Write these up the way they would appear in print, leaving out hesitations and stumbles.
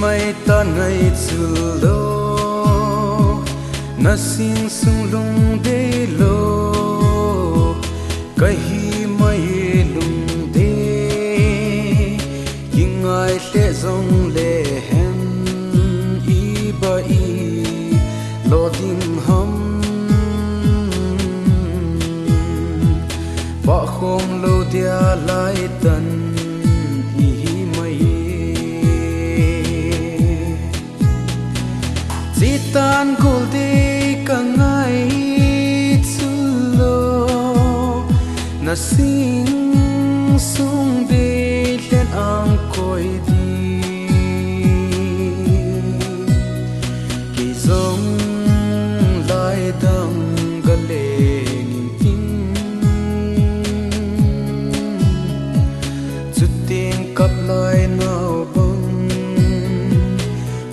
mai ta ngày chu lo na sing sung lung de lo cái hi mai lung de nhưng ai sẽ dòng lệ hen i ba i lo tim hum ba không lâu dia lại tận tan gul de ka ngai chu lo na sing sung de len ang koi di ki zong lai dang ga le ngin tin chu ting kap lai nau bang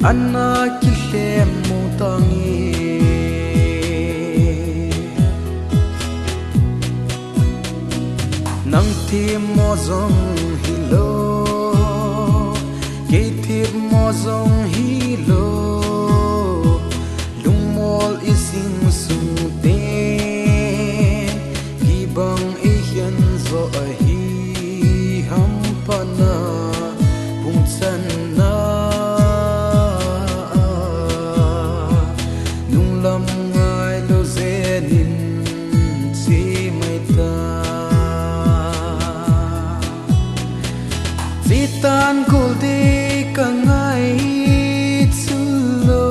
anna ki hlem nang tim mo zong hi lo ke tim mo zong hi lo lung mol isim su te gi bang e hian zo a hi ham pa na bung chan na tan gul de ka ngai chu lo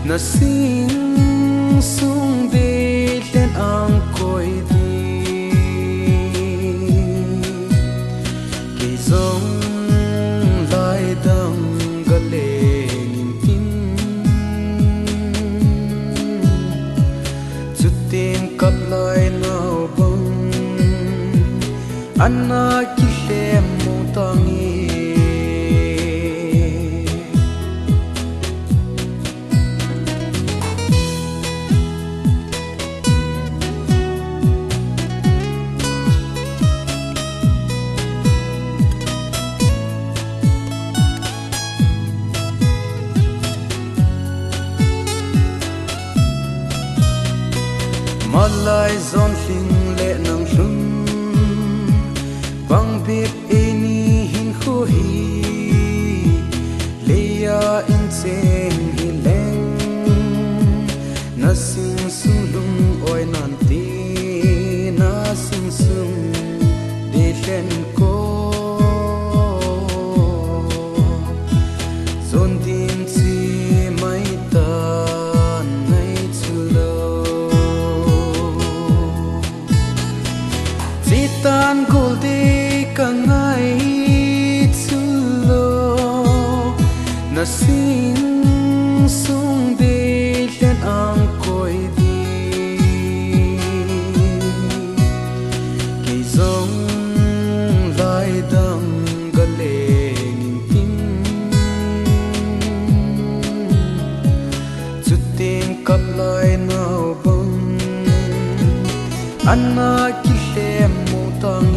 na sing sung de len ang koi di ki zong lai dang ga le ngin tin chu tin kap lai nau bang anna ki hlem malai zon hling le nang hlum bang bit eni hin kho hi leya in chen hi leng na sing sung lung oi nan ti na sing sung de len ko zon din chi mai ta tan gul de ka ngai chu lo na sing sung de len ang koi di ki zong lai dang ga le ngin tin chu tin kap lai nau bang anna ki hlem tang